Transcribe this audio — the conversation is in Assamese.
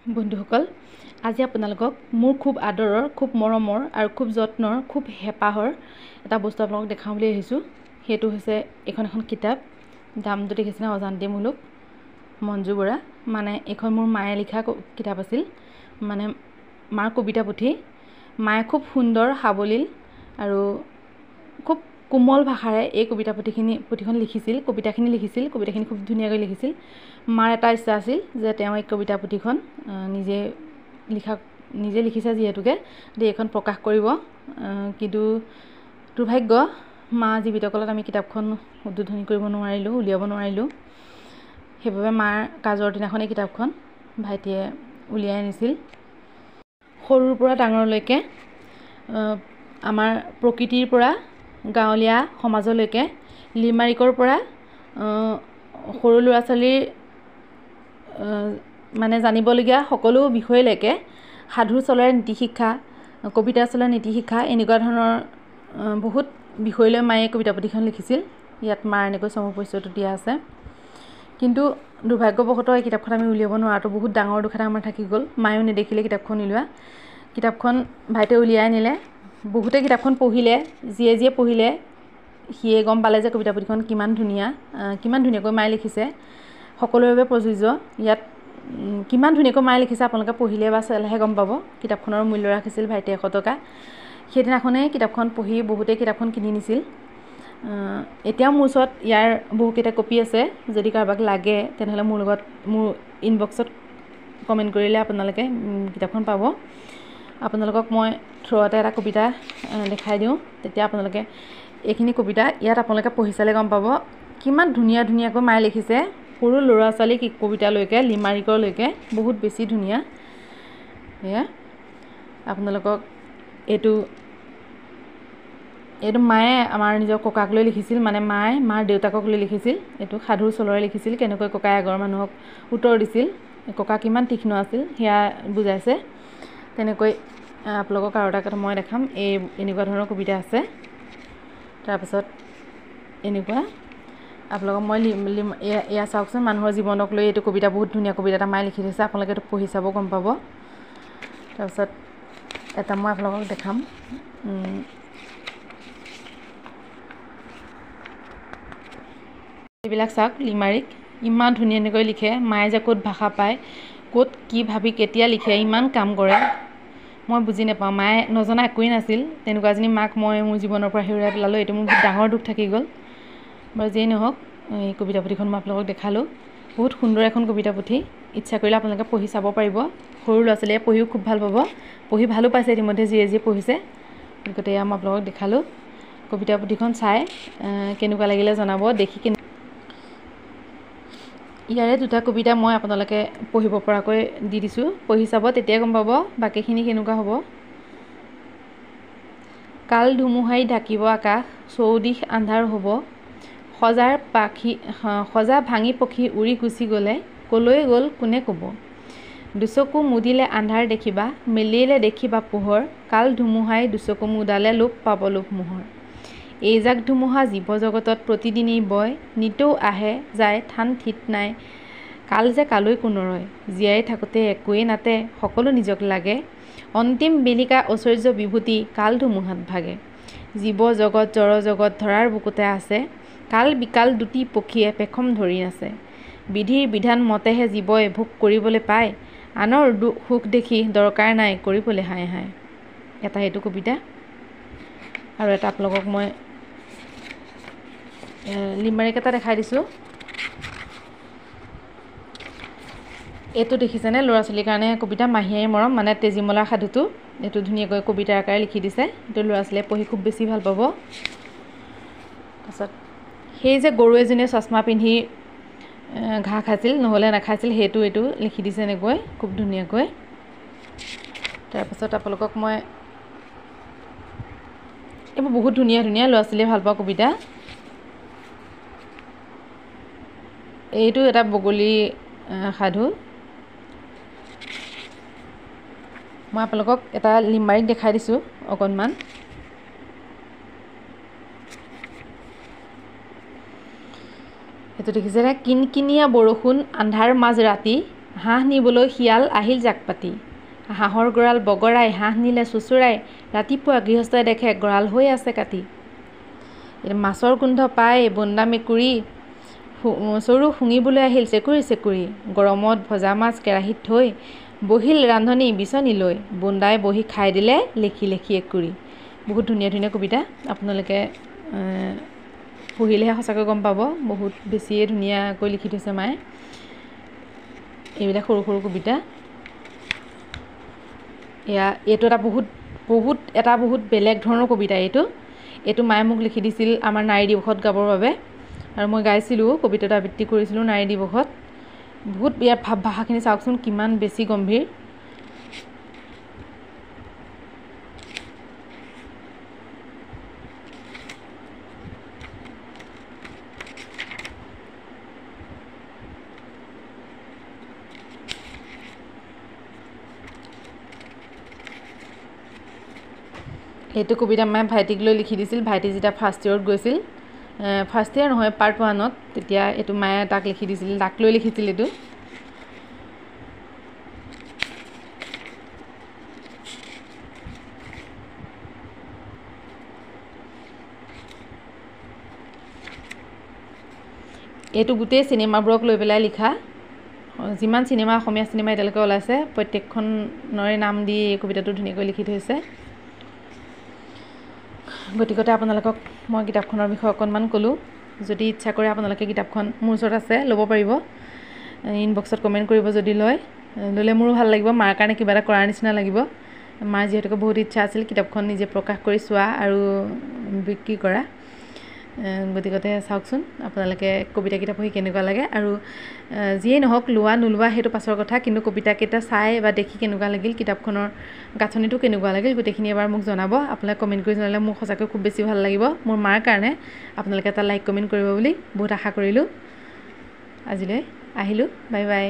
বন্ধুসকল, আজি আপোনালোকক মোৰ খুব আদৰৰ, খুব মৰমৰ আৰু খুব যত্নৰ, খুব হেঁপাহৰ এটা বস্তু আপোনালোকক দেখাওঁ বুলি আহিছোঁ। সেইটো হৈছে এখন কিতাপ। দামটো দেখিছেনে? অজান্তিমূলক, মঞ্জু বৰা। মানে এইখন মোৰ মায়ে লিখা কিতাপ আছিল, মানে মাৰ কবিতা পুথি। মায়ে খুব সুন্দৰ, সাৱলীল আৰু খুব কোমল ভাষাৰে এই পুথিখন লিখিছিল, কবিতাখিনি খুব ধুনীয়াকৈ লিখিছিল। মাৰ এটা ইচ্ছা আছিল যে তেওঁ এই কবিতা পুথিখন নিজে লিখিছে যিহেতুকে এইখন প্ৰকাশ কৰিব, কিন্তু দুৰ্ভাগ্য মা জীৱিত কালত আমি কিতাপখন উদ্বোধনী কৰিব নোৱাৰিলোঁ, উলিয়াব নোৱাৰিলোঁ। সেইবাবে মাৰ কাজৰ দিনাখন এই কিতাপখন ভাইটিয়ে উলিয়াই আনিছিল। সৰুৰ পৰা ডাঙৰলৈকে, আমাৰ প্ৰকৃতিৰ পৰা গাঁৱলীয়া সমাজলৈকে, লিমাৰিকৰ পৰা সৰু ল'ৰা ছোৱালীৰ মানে জানিবলগীয়া সকলো বিষয়লৈকে, সাধু চলৰ নীতিশিক্ষা, কবিতা চলৰ নীতিশিক্ষা, এনেকুৱা ধৰণৰ বহুত বিষয়লৈ মায়ে কবিতা পুথিখন লিখিছিল। ইয়াত মাৰ এনেকৈ চমু পৰিচয়টো দিয়া আছে। কিন্তু দুৰ্ভাগ্যবশতঃ এই কিতাপখন আমি উলিয়াব নোৱাৰাটো বহুত ডাঙৰ দুখ এটা আমাৰ থাকি গ'ল। মায়েও নেদেখিলে কিতাপখন উলিওৱা। কিতাপখন ভাইটিয়ে উলিয়াই আনিলে। বহুতে কিতাপখন পঢ়িলে, যিয়ে পঢ়িলে সিয়ে গম পালে যে কবিতা পুথিখন কিমান ধুনীয়াকৈ মায়ে লিখিছে। সকলোৰে বাবে প্ৰযোজ্য। ইয়াত কিমান ধুনীয়াকৈ মায়ে লিখিছে আপোনালোকে পঢ়িলে বা চালেহে গম পাব। কিতাপখনৰ মূল্য ৰাখিছিল ভাইটিয়ে 100 টকা। সেইদিনাখনেই কিতাপখন পঢ়ি বহুতেই কিতাপখন কিনি নিছিল। এতিয়াও মোৰ ওচৰত ইয়াৰ বহুকেইটা কপি আছে। যদি কাৰোবাক লাগে তেনেহ'লে মোৰ ইনবক্সত কমেণ্ট কৰিলে আপোনালোকে কিতাপখন পাব। আপোনালোকক মই থ্ৰুতে এটা কবিতা দেখাই দিওঁ, তেতিয়া আপোনালোকে এইখিনি কবিতা ইয়াত আপোনালোকে পঢ়ি চালে গম পাব কিমান ধুনীয়াকৈ মায়ে লিখিছে। সৰু ল'ৰা ছোৱালী কবিতালৈকে, লিমাৰিকলৈকে বহুত বেছি ধুনীয়া। এয়া আপোনালোকক এইটো মায়ে আমাৰ নিজৰ ককাক লৈ লিখিছিল, মানে মায়ে মাৰ দেউতাকক লৈ লিখিছিল। এইটো সাধুৰ চলৰে লিখিছিল, কেনেকৈ ককাই আগৰ মানুহক উত্তৰ দিছিল, ককা কিমান তীক্ষ্ণ আছিল সেয়া বুজাইছে। তেনেকৈ আপোনালোকক আৰু এটা কথা মই দেখাম। এনেকুৱা ধৰণৰ কবিতা আছে। তাৰপিছত এনেকুৱা আপোনালোকক মই এয়া চাওকচোন, মানুহৰ জীৱনক লৈ এইটো কবিতা, বহুত ধুনীয়া কবিতা এটা মায়ে লিখি থৈছে। আপোনালোকে এইটো পঢ়ি চাব, গম পাব। তাৰপিছত এটা মই আপোনালোকক দেখাম। এইবিলাক চাওক, লিমাৰিক ইমান ধুনীয়াকৈ লিখে। মায়ে যে ক'ত ভাষা পায়, ক'ত কি ভাবি কেতিয়া লিখে, ইমান কাম কৰে মই বুজি নাপাওঁ। মায়ে নজনা একোৱেই নাছিল। তেনেকুৱা এজনী মাক মই মোৰ জীৱনৰ পৰা হেৰুৱাই পেলালোঁ। এইটো মোৰ বহুত ডাঙৰ দুখ থাকি গ'ল। বাৰু যেই নহওক, এই কবিতা পুথিখন মই আপোনালোকক দেখালোঁ। বহুত সুন্দৰ এখন কবিতা পুথি। ইচ্ছা কৰিলে আপোনালোকে পঢ়ি চাব পাৰিব। সৰু ল'ৰা ছোৱালীয়ে পঢ়িও খুব ভাল পাব, পঢ়ি ভালো পাইছে ইতিমধ্যে যিয়ে পঢ়িছে। গতিকে এয়া মই আপোনালোকক দেখালোঁ। কবিতা পুথিখন চাই কেনেকুৱা লাগিলে জনাব। দেখি ইয়াৰে দুটা কবিতা মই আপোনালোকে পঢ়িব পৰাকৈ দি দিছোঁ, পঢ়ি চাব, তেতিয়া গম পাব বাকীখিনি কেনেকুৱা হ'ব। কাল ধুমুহাই ঢাকিব আকাশ, চৌদিশ আন্ধাৰ হ'ব। সজা ভাঙি পখী উৰি গুচি গ'লে, ক'লৈ গ'ল কোনে ক'ব। দুচকু মুদিলে আন্ধাৰ দেখিবা, মেলিলে দেখিবা পোহৰ। কাল ধুমুহাই দুচকু মুদালে লোপ পাব লোভ মোহৰ। এইজাক ধুমুহা জীৱ জগতত প্ৰতিদিনেই বয়, নিতৌ আহে যায় থান ঠিক নাই। কাল যে কালৈকো নৰয়, জীয়াই থাকোঁতে একোৱেই নাতে, সকলো নিজক লাগে। অন্তিম বেলিকা ঐশ্বৰ্য বিভূতি, কাল ধুমুহাত ভাগে। জীৱ জগত জড় জগত ধৰাৰ বুকুতে আছে, কাল বিকাল দুটি পক্ষীয়ে পেখম ধৰি আছে। বিধিৰ বিধান মতেহে জীৱই ভোগ কৰিবলৈ পায়, আনৰ সুখ দেখি দৰকাৰ নাই কৰিবলৈ হাই হাই। এটা এইটো কবিতা। আৰু এটা আপোনালোকক মই লিমাৰিক এটা দেখাই দিছোঁ। এইটো দেখিছেনে? ল'ৰা ছোৱালীৰ কাৰণে কবিতা, মাহীয়ে মৰম, মানে তেজীমলাৰ সাধুটো। এইটো ধুনীয়াকৈ কবিতাৰ আকাৰে লিখি দিছে। এইটো ল'ৰা ছোৱালীয়ে পঢ়ি খুব বেছি ভাল পাব। তাৰপিছত সেই যে গৰু এজনীয়ে চশমা পিন্ধি ঘাঁহ খাইছিল, নহ'লে নাখাইছিল, এইটো লিখি দিছে এনেকৈ খুব ধুনীয়াকৈ। তাৰপিছত আপোনালোকক মই এইবোৰ বহুত ধুনীয়া ল'ৰা ছোৱালীয়ে ভাল পোৱা কবিতা। এইটো এটা বগলী সাধু। মই আপোনালোকক এটা লিমাৰিক দেখাই দিছোঁ অকণমান। এইটো দেখিছেনে? কিনকিনীয়া বৰষুণ, আন্ধাৰ মাজ ৰাতি, হাঁহ নিবলৈ শিয়াল আহিল জাক পাতি হাঁহৰ গঁৰাল বগৰাই হাঁহ নিলে চুচুৰাই ৰাতিপুৱা গৃহস্থই দেখে গঁৰাল হৈ আছে কাটি মাছৰ গোন্ধ পাই বন্দা মেকুৰী চৰু শুঙিবলৈ আহিল চেকুৰি চেকুৰি গৰমত ভজা মাছ কেৰাহীত থৈ বহিল ৰান্ধনি বিচনী লৈ বন্দাই বহি খাই দিলে লেখি লেখি একুৰি বহুত ধুনীয়া ধুনীয়া কবিতা আপোনালোকে পঢ়িলেহে সঁচাকৈ গম পাব বহুত বেছিয়ে ধুনীয়াকৈ লিখি থৈছে মায়ে এইবিলাক সৰু সৰু কবিতা এইটো এটা বহুত বেলেগ ধৰণৰ কবিতা এইটো মায়ে মোক লিখি দিছিল আমাৰ নাৰী দিৱসত গাবৰ বাবে আৰু মই গাইছিলোঁ কবিতাটো আবৃত্তি কৰিছিলোঁ নাৰী দিৱসত বহুত ইয়াৰ ভাৱ ভাষাখিনি চাওকচোন কিমান বেছি গম্ভীৰ এইটো কবিতা মায়ে ভাইটিক লৈ লিখি দিছিল ভাইটি যেতিয়া ফাৰ্ষ্ট ইয়েৰত গৈছিল ফাৰ্ষ্ট ইয়েৰ নহয় পাৰ্ট 1ত তেতিয়া এইটো মায়ে তাক লিখি দিছিল তাক লৈ লিখিছিল এইটো গোটেই চিনেমাবোৰক লৈ পেলাই লিখা যিমান চিনেমা অসমীয়া চিনেমা এতিয়ালৈকে ওলাইছে প্ৰত্যেকখনৰে নাম দি এই কবিতাটো ধুনীয়াকৈ লিখি থৈছে গতিকে আপোনালোকক মই কিতাপখনৰ বিষয়ে অকণমান ক'লোঁ যদি ইচ্ছা কৰে আপোনালোকে কিতাপখন মোৰ ওচৰত আছে ল'ব পাৰিব ইনবক্সত কমেণ্ট কৰিব যদি ল'লে মোৰো ভাল লাগিব মাৰ কাৰণে কিবা এটা কৰাৰ নিচিনা লাগিব মাৰ যিহেতুকে বহুত ইচ্ছা আছিল কিতাপখন নিজে প্ৰকাশ কৰি চোৱা আৰু বিক্ৰী কৰা গতিকে চাওকচোন আপোনালোকে কবিতাকেইটা পঢ়ি কেনেকুৱা লাগে আৰু যিয়েই নহওক লোৱা নোলোৱা সেইটো পাছৰ কথা কিন্তু কবিতাকেইটা চাই বা দেখি কেনেকুৱা লাগিল কিতাপখনৰ গাঁথনিটো কেনেকুৱা লাগিল গোটেইখিনি এবাৰ মোক জনাব আপোনালোকে কমেণ্ট কৰি জনালে মোক সঁচাকৈ খুব বেছি ভাল লাগিব মোৰ মাৰ কাৰণে আপোনালোকে এটা লাইক কমেণ্ট কৰিব বুলি বহুত আশা কৰিলোঁ আজিলৈ আহিলোঁ বাই বাই